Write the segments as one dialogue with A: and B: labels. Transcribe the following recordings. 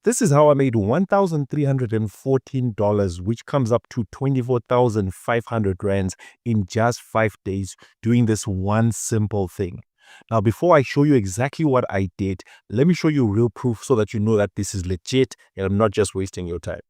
A: This is how I made $1,314, which comes up to 24,500 rands in just 5 days doing this one simple thing. Now, before I show you exactly what I did, let me show you real proof so that you know that this is legit and I'm not just wasting your time.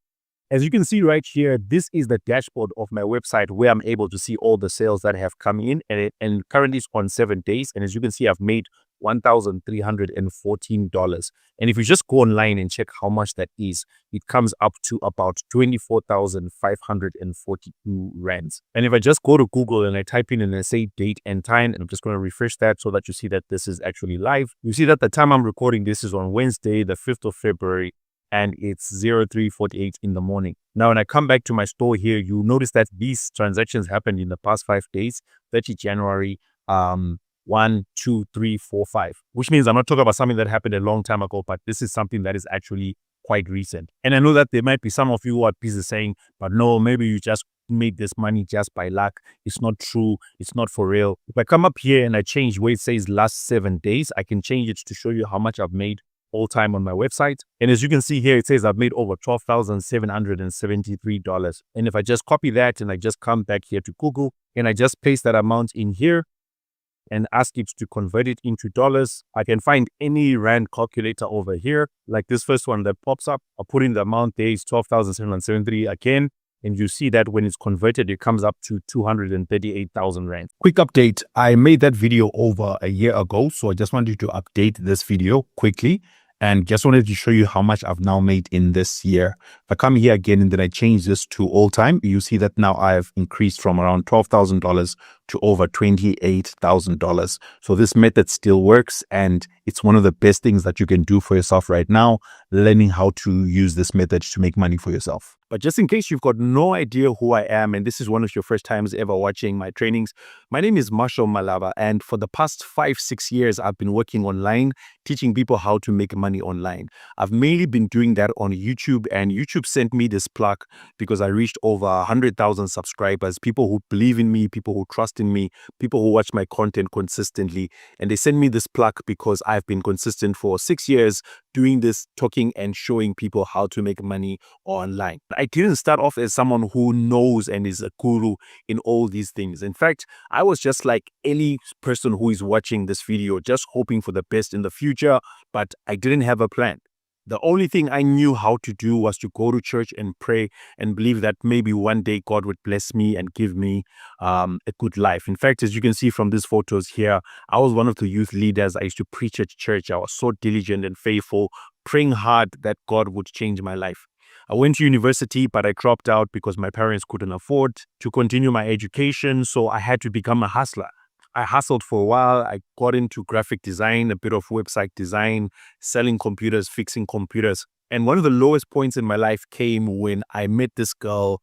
A: As you can see right here, this is the dashboard of my website where I'm able to see all the sales that have come in, and currently it's on 7 days. And as you can see, I've made $1,314. And if you just go online and check how much that is, it comes up to about 24,542 rands. And if I just go to Google and I type in and I say date and time, and I'm just going to refresh that so that you see that this is actually live. You see that the time I'm recording this is on Wednesday, the 5th of February. And it's 03:48 in the morning. Now, when I come back to my store here, you'll notice that these transactions happened in the past 5 days, 30 January, 1, 2, 3, 4, 5, which means I'm not talking about something that happened a long time ago, but this is something that is actually quite recent. And I know that there might be some of you who are busy saying, but no, maybe you just made this money just by luck. It's not true. It's not for real. If I come up here and I change where it says last 7 days, I can change it to show you how much I've made all time on my website. And as you can see here, it says I've made over $12,773. And if I just copy that and I just come back here to Google and I just paste that amount in here and ask it to convert it into dollars, I can find any rand calculator over here, like this first one that pops up. I'll put in the amount there is 12,773 again. And you see that when it's converted, it comes up to 238,000 rand. Quick update. I made that video over a year ago. So I just wanted to update this video quickly and just wanted to show you how much I've now made in this year. If I come here again and then I change this to all time, you see that now I've increased from around $12,000 to over $28,000. So this method still works, and it's one of the best things that you can do for yourself right now, learning how to use this method to make money for yourself. But just in case you've got no idea who I am, and this is one of your first times ever watching my trainings, my name is Malaba, and for the past 5-6 years, I've been working online, teaching people how to make money online. I've mainly been doing that on YouTube, and YouTube sent me this plug because I reached over 100,000 subscribers, people who believe in me, people who trust in me, people who watch my content consistently. And they sent me this plug because I've been consistent for 6 years doing this, talking and showing people how to make money online. I didn't start off as someone who knows and is a guru in all these things. In fact, I was just like any person who is watching this video, just hoping for the best in the future, but I didn't have a plan. The only thing I knew how to do was to go to church and pray and believe that maybe one day God would bless me and give me a good life. In fact, as you can see from these photos here, I was one of the youth leaders. I used to preach at church. I was so diligent and faithful, praying hard that God would change my life. I went to university, but I dropped out because my parents couldn't afford to continue my education, so I had to become a hustler. I hustled for a while. I got into graphic design, a bit of website design, selling computers, fixing computers. And one of the lowest points in my life came when I met this girl.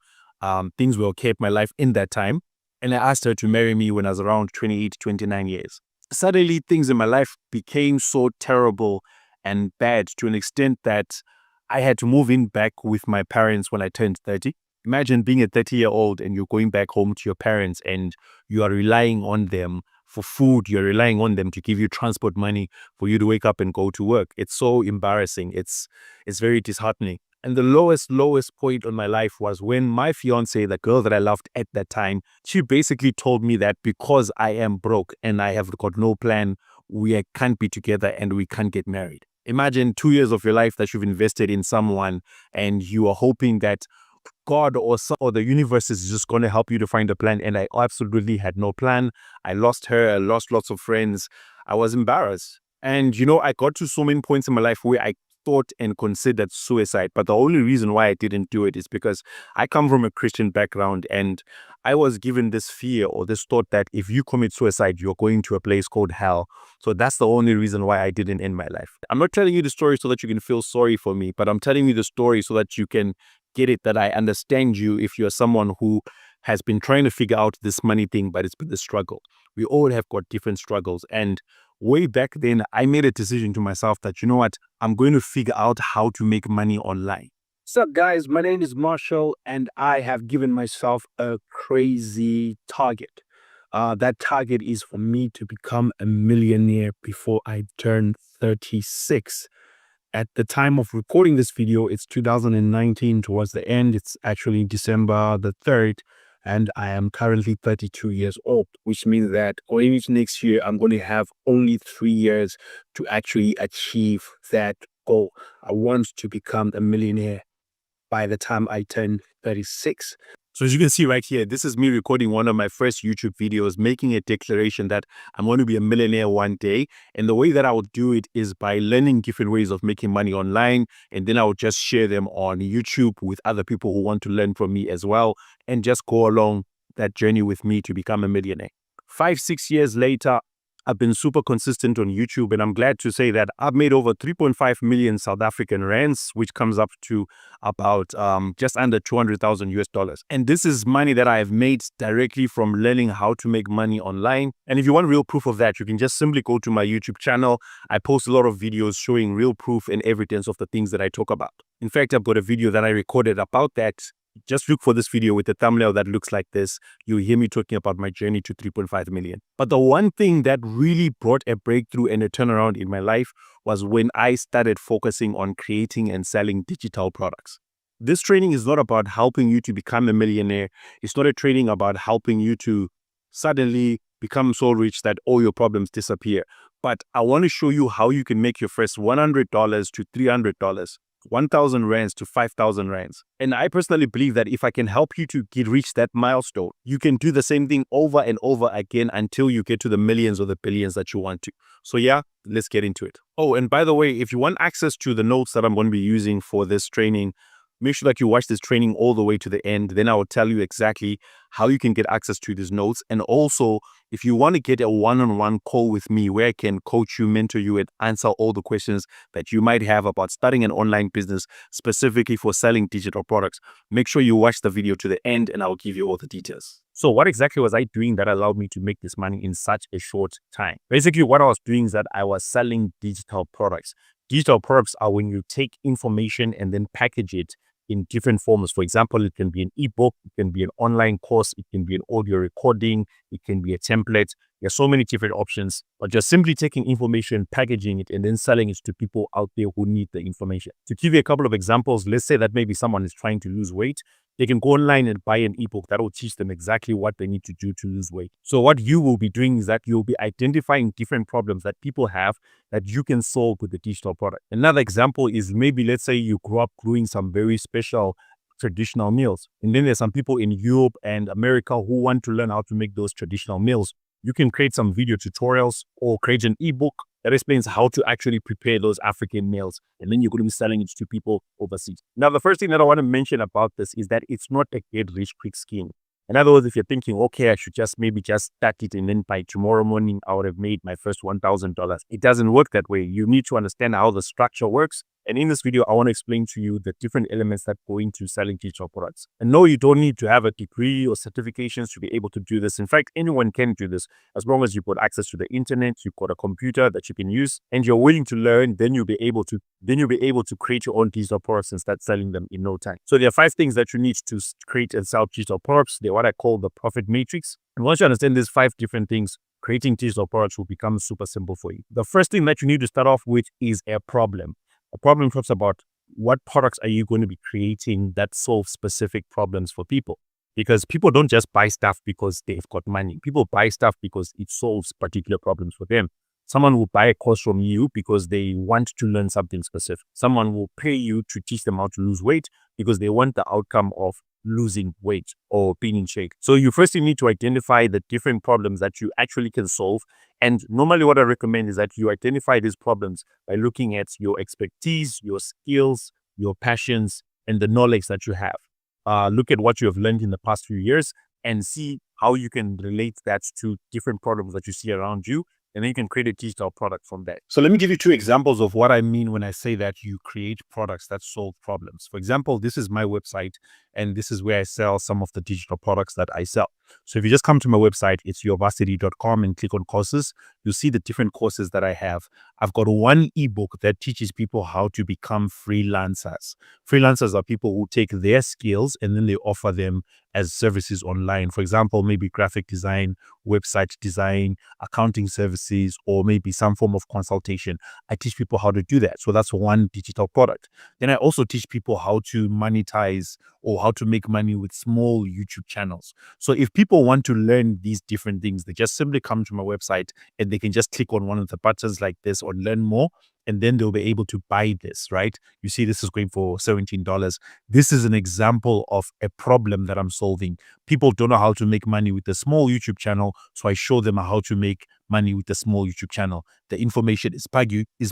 A: Things were okay at my life in that time. And I asked her to marry me when I was around 28, 29 years. Suddenly, things in my life became so terrible and bad to an extent that I had to move in back with my parents when I turned 30. Imagine being a 30-year-old and you're going back home to your parents and you are relying on them for food. You're relying on them to give you transport money for you to wake up and go to work. It's so embarrassing. It's very disheartening. And the lowest point on my life was when my fiance, the girl that I loved at that time, she basically told me that because I am broke and I have got no plan, we can't be together and we can't get married. Imagine 2 years of your life that you've invested in someone and you are hoping that God or the universe is just going to help you to find a plan. And I absolutely had no plan. I lost her. I lost lots of friends. I was embarrassed. And, I got to so many points in my life where I thought and considered suicide. But the only reason why I didn't do it is because I come from a Christian background and I was given this fear or this thought that if you commit suicide, you're going to a place called hell. So that's the only reason why I didn't end my life. I'm not telling you the story so that you can feel sorry for me, but I'm telling you the story so that you can get it, that I understand you if you're someone who has been trying to figure out this money thing, but it's been a struggle. We all have got different struggles. And way back then, I made a decision to myself that, you know what, I'm going to figure out how to make money online. What's up, guys? My name is Marshall, and I have given myself a crazy target. That target is for me to become a millionaire before I turn 36. At the time of recording this video, it's 2019 towards the end. It's actually December the 3rd, and I am currently 32 years old, which means that going into next year, I'm going to have only 3 years to actually achieve that goal. I want to become a millionaire by the time I turn 36. So as you can see right here, this is me recording one of my first YouTube videos, making a declaration that I'm going to be a millionaire one day. And the way that I would do it is by learning different ways of making money online. And then I would just share them on YouTube with other people who want to learn from me as well, and just go along that journey with me to become a millionaire. 5-6 years later, I've been super consistent on YouTube, and I'm glad to say that I've made over 3.5 million South African rands, which comes up to about just under 200,000 US dollars. And this is money that I have made directly from learning how to make money online. And if you want real proof of that, you can just simply go to my YouTube channel. I post a lot of videos showing real proof and evidence of the things that I talk about. In fact, I've got a video that I recorded about that. Just look for this video with a thumbnail that looks like this. You'll hear me talking about my journey to 3.5 million. But the one thing that really brought a breakthrough and a turnaround in my life was when I started focusing on creating and selling digital products. This training is not about helping you to become a millionaire. It's not a training about helping you to suddenly become so rich that all your problems disappear. But I want to show you how you can make your first $100 to $300. 1,000 rands to 5,000 rands. And I personally believe that if I can help you to reach that milestone, you can do the same thing over and over again until you get to the millions or the billions that you want to. So yeah, let's get into it. Oh, and by the way, if you want access to the notes that I'm going to be using for this training, make sure that you watch this training all the way to the end. Then I will tell you exactly how you can get access to these notes. And also, if you want to get a one-on-one call with me where I can coach you, mentor you, and answer all the questions that you might have about starting an online business, specifically for selling digital products, make sure you watch the video to the end and I'll give you all the details. So what exactly was I doing that allowed me to make this money in such a short time? Basically, what I was doing is that I was selling digital products. Digital products are when you take information and then package it in different forms. For example, it can be an ebook, it can be an online course, it can be an audio recording, it can be a template. There are so many different options, but just simply taking information, packaging it, and then selling it to people out there who need the information. To give you a couple of examples, let's say that maybe someone is trying to lose weight. They can go online and buy an ebook that will teach them exactly what they need to do to lose weight. So what you will be doing is that you'll be identifying different problems that people have that you can solve with the digital product. Another example is maybe, let's say you grew up doing some very special traditional meals. And then there's some people in Europe and America who want to learn how to make those traditional meals. You can create some video tutorials or create an ebook that explains how to actually prepare those African meals. And then you're going to be selling it to people overseas. Now, the first thing that I want to mention about this is that it's not a get rich quick scheme. In other words, if you're thinking, okay, I should just maybe just start it and then by tomorrow morning, I would have made my first $1,000. It doesn't work that way. You need to understand how the structure works. And in this video, I want to explain to you the different elements that go into selling digital products. And no, you don't need to have a degree or certifications to be able to do this. In fact, anyone can do this as long as you've got access to the internet, you've got a computer that you can use, and you're willing to learn. Then you'll be able to create your own digital products and start selling them in no time. So there are 5 things that you need to create and sell digital products. They're what I call the profit matrix. And once you understand these 5 different things, creating digital products will become super simple for you. The first thing that you need to start off with is a problem. A problem talks about what products are you going to be creating that solve specific problems for people. Because people don't just buy stuff because they've got money. People buy stuff because it solves particular problems for them. Someone will buy a course from you because they want to learn something specific. Someone will pay you to teach them how to lose weight because they want the outcome of losing weight or being in shape. So you first need to identify the different problems that you actually can solve. And normally what I recommend is that you identify these problems by looking at your expertise, your skills, your passions, and the knowledge that you have. Look at what you have learned in the past few years and see how you can relate that to different problems that you see around you. And then you can create a digital product from that. So let me give you 2 examples of what I mean when I say that you create products that solve problems. For example, this is my website. And this is where I sell some of the digital products that I sell. So if you just come to my website, it's yourvarsity.com, and click on courses, you'll see the different courses that I have. I've got one ebook that teaches people how to become freelancers. Freelancers are people who take their skills and then they offer them as services online. For example, maybe graphic design, website design, accounting services, or maybe some form of consultation. I teach people how to do that. So that's one digital product. Then I also teach people how to monetize or how to make money with small YouTube channels. So if people want to learn these different things, they just simply come to my website and they can just click on one of the buttons like this or learn more. And then they'll be able to buy this, right? You see, this is going for $17. This is an example of a problem that I'm solving. People don't know how to make money with a small YouTube channel. So I show them how to make money with a small YouTube channel. The information is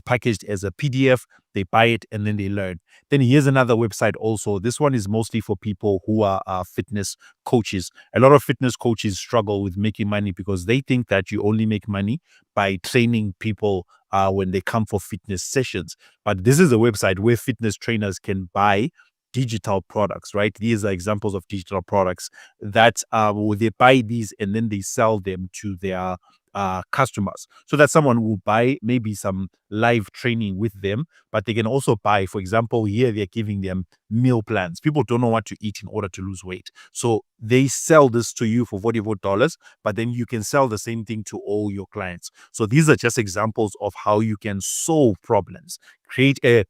A: packaged as a PDF. They buy it and then they learn. Then here's another website also. This one is mostly for people who are fitness coaches. A lot of fitness coaches struggle with making money because they think that you only make money by training people when they come for fitness sessions. But this is a website where fitness trainers can buy digital products, right? These are examples of digital products that they buy these and then they sell them to their customers. So that someone will buy maybe some live training with them, but they can also buy, for example, here they're giving them meal plans. People don't know what to eat in order to lose weight. So they sell this to you for $44, but then you can sell the same thing to all your clients. So these are just examples of how you can solve problems, create a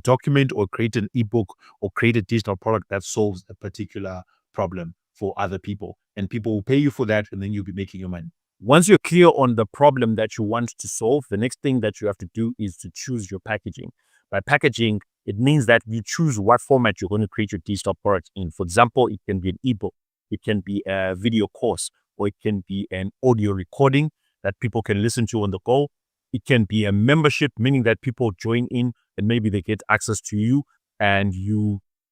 A: document or create an ebook or create a digital product that solves a particular problem for other people. And people will pay you for that, and then you'll be making your money. Once you're clear on the problem that you want to solve, the next thing that you have to do is to choose your packaging. By packaging, it means that you choose what format you're going to create your digital product in. For example, it can be an ebook, it can be a video course, or it can be an audio recording that people can listen to on the go. It can be a membership, meaning that people join in and maybe they get access to you and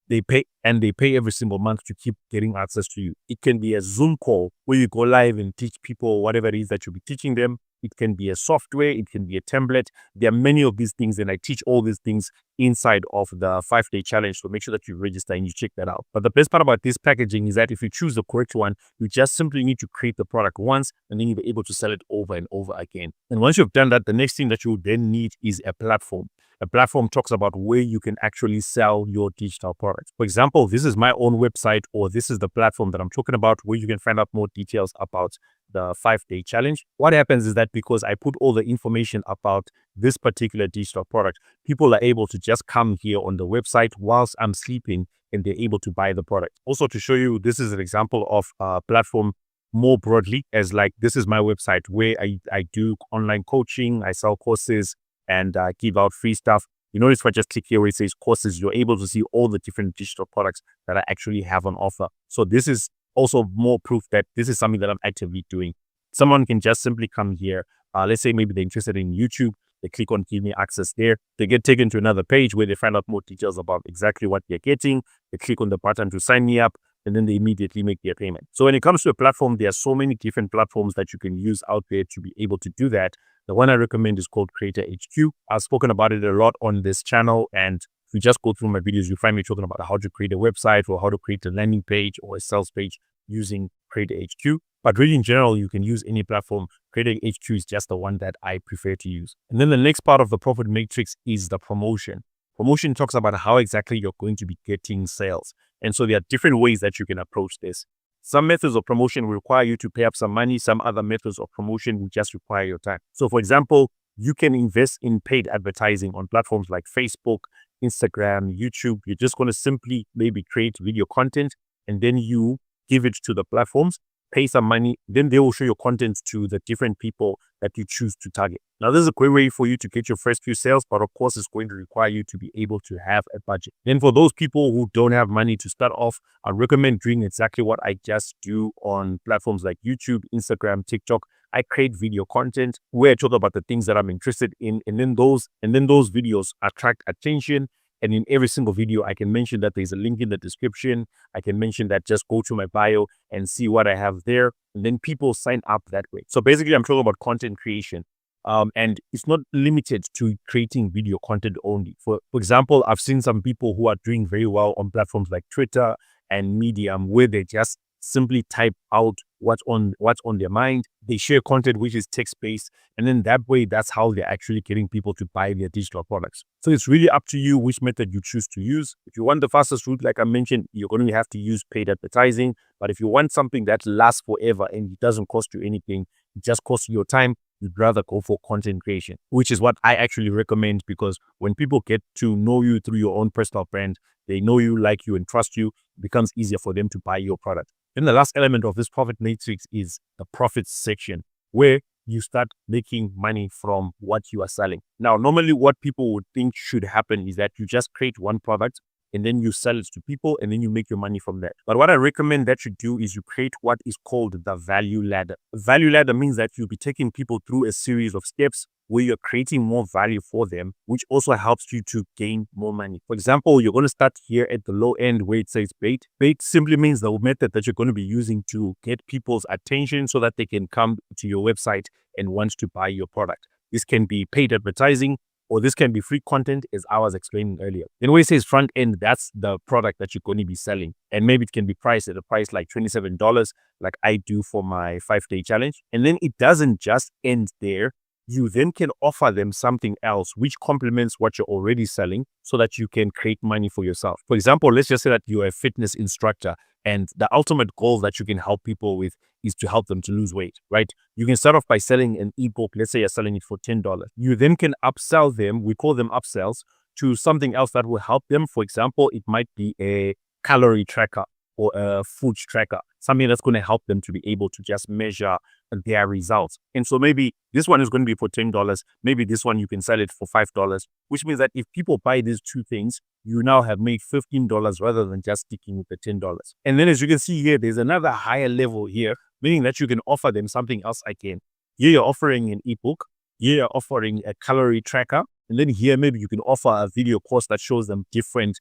A: they pay every single month to keep getting access to you. It can be a Zoom call where you go live and teach people whatever it is that you'll be teaching them. It can be a software. It can be a template. There are many of these things, and I teach all these things inside of the 5-day challenge. So make sure that you register and you check that out. But the best part about this packaging is that if you choose the correct one, you just simply need to create the product once, and then you'll be able to sell it over and over again. And once you've done that, the next thing that you will then need is a platform. A platform talks about where you can actually sell your digital products. For example, this is my own website, or this is the platform that I'm talking about where you can find out more details about the 5-day challenge. What happens is that because I put all the information about this particular digital product, people are able to just come here on the website whilst I'm sleeping and they're able to buy the product. Also, to show you, this is an example of a platform more broadly, as like this is my website where I do online coaching, I sell courses, and give out free stuff. You notice if I just click here where it says courses, you're able to see all the different digital products that I actually have on offer. So this is also more proof that this is something that I'm actively doing. Someone can just simply come here. Let's say maybe they're interested in YouTube. They click on give me access there. They get taken to another page where they find out more details about exactly what they're getting. They click on the button to sign me up, and then they immediately make their payment. So when it comes to a platform, there are so many different platforms that you can use out there to be able to do that. The one I recommend is called Creator HQ. I've spoken about it a lot on this channel, and if you just go through my videos, you find me talking about how to create a website or how to create a landing page or a sales page using Creator HQ. But really, in general, you can use any platform. Creator HQ is just the one that I prefer to use. And then the next part of the profit matrix is the promotion. Promotion talks about how exactly you're going to be getting sales. And so there are different ways that you can approach this. Some methods of promotion will require you to pay up some money. Some other methods of promotion will just require your time. So for example, you can invest in paid advertising on platforms like Facebook, Instagram, YouTube. You're just going to simply maybe create video content and then you give it to the platforms, pay some money, then they will show your content to the different people that you choose to target. Now, this is a great way for you to get your first few sales, but of course, it's going to require you to be able to have a budget. Then for those people who don't have money to start off, I recommend doing exactly what I just do on platforms like YouTube, Instagram, TikTok. I create video content where I talk about the things that I'm interested in, and then those videos attract attention. And in every single video, I can mention that there's a link in the description. I can mention that just go to my bio and see what I have there. And then people sign up that way. So basically, I'm talking about content creation. And it's not limited to creating video content only. For example, I've seen some people who are doing very well on platforms like Twitter and Medium, where they just simply type out what's on their mind. They share content which is text-based, and then that way, that's how they're actually getting people to buy their digital products. So it's really up to you which method you choose to use. If you want the fastest route, like I mentioned, you're going to have to use paid advertising. But if you want something that lasts forever and it doesn't cost you anything, it just costs you your time, you'd rather go for content creation, which is what I actually recommend, because when people get to know you through your own personal brand, they know you, like you, and trust you, it becomes easier for them to buy your product. Then the last element of this profit matrix is the profits section, where you start making money from what you are selling. Now, normally what people would think should happen is that you just create one product and then you sell it to people and then you make your money from that. But what I recommend that you do is you create what is called the value ladder. Value ladder means that you'll be taking people through a series of steps where you're creating more value for them, which also helps you to gain more money. For example, you're going to start here at the low end where it says bait. Bait simply means the method that you're going to be using to get people's attention so that they can come to your website and want to buy your product. This can be paid advertising, or this can be free content, as I was explaining earlier. Then where it says front end, that's the product that you're going to be selling. And maybe it can be priced at a price like $27, like I do for my 5-day challenge. And then it doesn't just end there. You then can offer them something else which complements what you're already selling so that you can create money for yourself. For example, let's just say that you're a fitness instructor and the ultimate goal that you can help people with is to help them to lose weight, right? You can start off by selling an ebook. Let's say you're selling it for $10. You then can upsell them. We call them upsells to something else that will help them. For example, it might be a calorie tracker or a food tracker, something that's going to help them to be able to just measure their results. And so maybe this one is going to be for $10. Maybe this one you can sell it for $5, which means that if people buy these two things, you now have made $15 rather than just sticking with the $10. And then as you can see here, there's another higher level here, meaning that you can offer them something else again. Here you're offering an ebook. Here you're offering a calorie tracker. And then here, maybe you can offer a video course that shows them different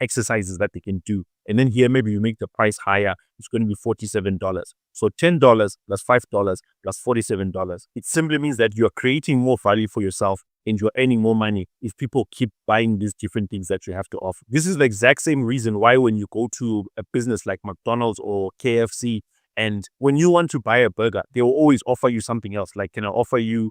A: exercises that they can do. And then here, maybe you make the price higher. It's going to be $47. So $10 plus $5 plus $47. It simply means that you're creating more value for yourself and you're earning more money if people keep buying these different things that you have to offer. This is the exact same reason why when you go to a business like McDonald's or KFC, and when you want to buy a burger, they will always offer you something else. Like, can I offer you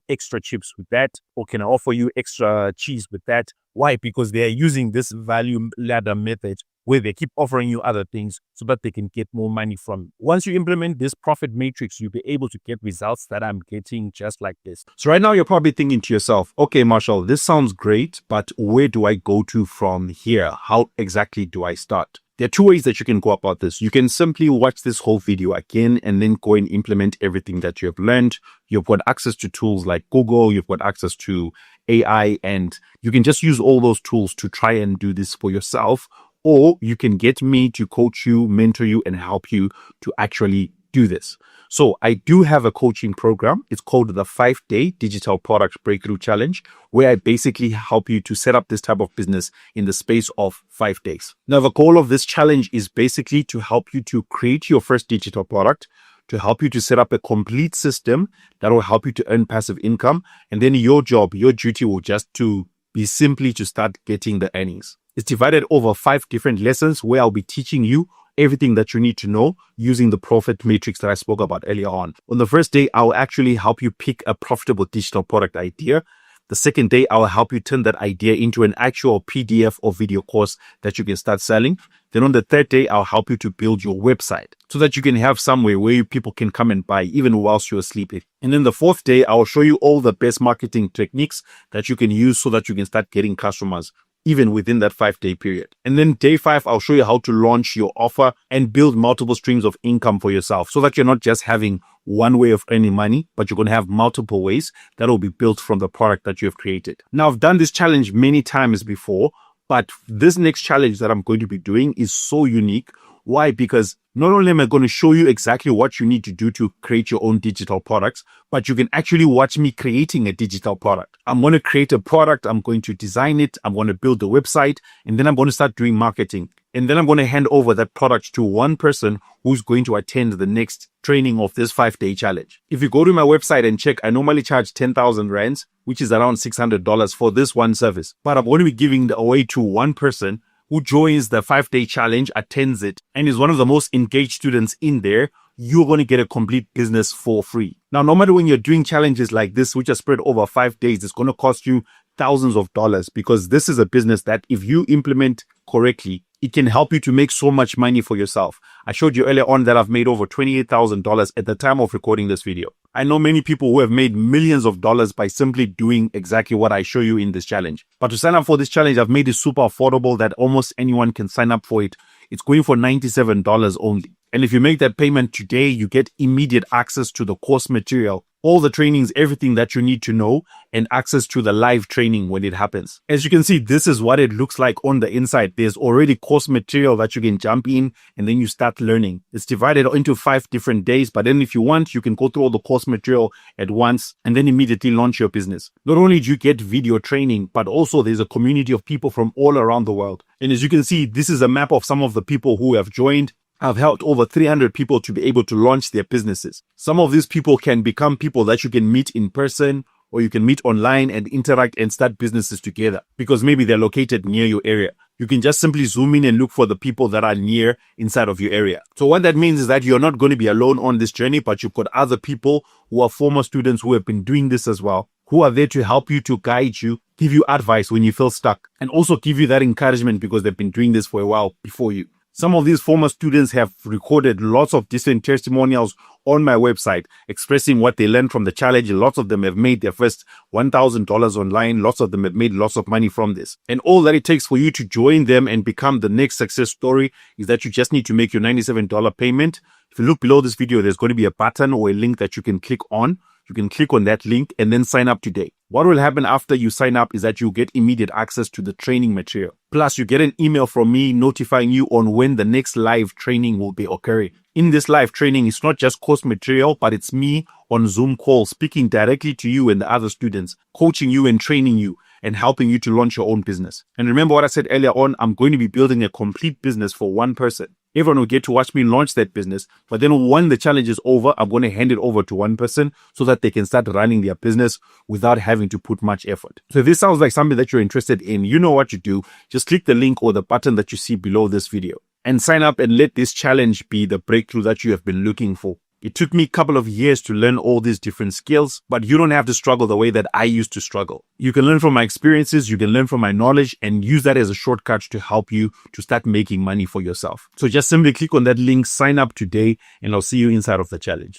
A: extra chips with that? Or can I offer you extra cheese with that? Why? Because they are using this value ladder method where they keep offering you other things so that they can get more money from you. Once you implement this profit matrix, you'll be able to get results that I'm getting just like this.
B: So right now you're probably thinking to yourself, okay, Marshall, this sounds great, but where do I go to from here? How exactly do I start? There are two ways that you can go about this. You can simply watch this whole video again and then go and implement everything that you have learned. You've got access to tools like Google, you've got access to AI, and you can just use all those tools to try and do this for yourself. Or you can get me to coach you, mentor you, and help you to actually do this. So I do have a coaching program. It's called the 5-Day Digital Product Breakthrough Challenge, where I basically help you to set up this type of business in the space of 5 days. Now, the goal of this challenge is basically to help you to create your first digital product, to help you to set up a complete system that will help you to earn passive income. And then your job, your duty will just to be simply to start getting the earnings. It's divided over 5 different lessons where I'll be teaching you everything that you need to know using the profit matrix that I spoke about earlier on. On the first day, I'll actually help you pick a profitable digital product idea. The second day, I'll help you turn that idea into an actual PDF or video course that you can start selling. Then on the third day, I'll help you to build your website so that you can have somewhere where people can come and buy even whilst you're sleeping. And then the fourth day, I'll show you all the best marketing techniques that you can use so that you can start getting customers even within that 5-day period. And then day 5, I'll show you how to launch your offer and build multiple streams of income for yourself so that you're not just having one way of earning money, but you're going to have multiple ways that will be built from the product that you have created. Now, I've done this challenge many times before, but this next challenge that I'm going to be doing is so unique Why? Because not only am I going to show you exactly what you need to do to create your own digital products, but you can actually watch me creating a digital product. I'm going to create a product. I'm going to design it. I'm going to build a website, and then I'm going to start doing marketing. And then I'm going to hand over that product to one person who's going to attend the next training of this 5-day challenge. If you go to my website and check, I normally charge 10,000 rands, which is around $600 for this one service. But I'm going to be giving it away to one person who joins the 5-day challenge, attends it, and is one of the most engaged students in there. You're going to get a complete business for free. Now, normally when you're doing challenges like this, which are spread over 5 days, it's going to cost you thousands of dollars, because this is a business that if you implement correctly, it can help you to make so much money for yourself. I showed you earlier on that I've made over $28,000 at the time of recording this video. I know many people who have made millions of dollars by simply doing exactly what I show you in this challenge. But to sign up for this challenge, I've made it super affordable that almost anyone can sign up for it. It's going for $97 only. And if you make that payment today, you get immediate access to the course material, all the trainings, everything that you need to know, and access to the live training when it happens. As you can see, this is what it looks like on the inside. There's already course material that you can jump in and then you start learning. It's divided into 5 different days, but then if you want, you can go through all the course material at once and then immediately launch your business. Not only do you get video training, but also there's a community of people from all around the world. And as you can see, this is a map of some of the people who have joined. I've helped over 300 people to be able to launch their businesses. Some of these people can become people that you can meet in person, or you can meet online and interact and start businesses together, because maybe they're located near your area. You can just simply zoom in and look for the people that are near inside of your area. So what that means is that you're not going to be alone on this journey, but you've got other people who are former students who have been doing this as well, who are there to help you, to guide you, give you advice when you feel stuck, and also give you that encouragement because they've been doing this for a while before you. Some of these former students have recorded lots of different testimonials on my website expressing what they learned from the challenge. Lots of them have made their first $1,000 online. Lots of them have made lots of money from this. And all that it takes for you to join them and become the next success story is that you just need to make your $97 payment. If you look below this video, there's going to be a button or a link that you can click on. You can click on that link and then sign up today. What will happen after you sign up is that you get immediate access to the training material. Plus, you get an email from me notifying you on when the next live training will be occurring. In this live training, it's not just course material, but it's me on Zoom call speaking directly to you and the other students, coaching you and training you and helping you to launch your own business. And remember what I said earlier on, I'm going to be building a complete business for one person. Everyone will get to watch me launch that business, but then when the challenge is over, I'm going to hand it over to one person so that they can start running their business without having to put much effort. So if this sounds like something that you're interested in, you know what to do. Just click the link or the button that you see below this video and sign up and let this challenge be the breakthrough that you have been looking for. It took me a couple of years to learn all these different skills, but you don't have to struggle the way that I used to struggle. You can learn from my experiences, you can learn from my knowledge, and use that as a shortcut to help you to start making money for yourself. So just simply click on that link, sign up today, and I'll see you inside of the challenge.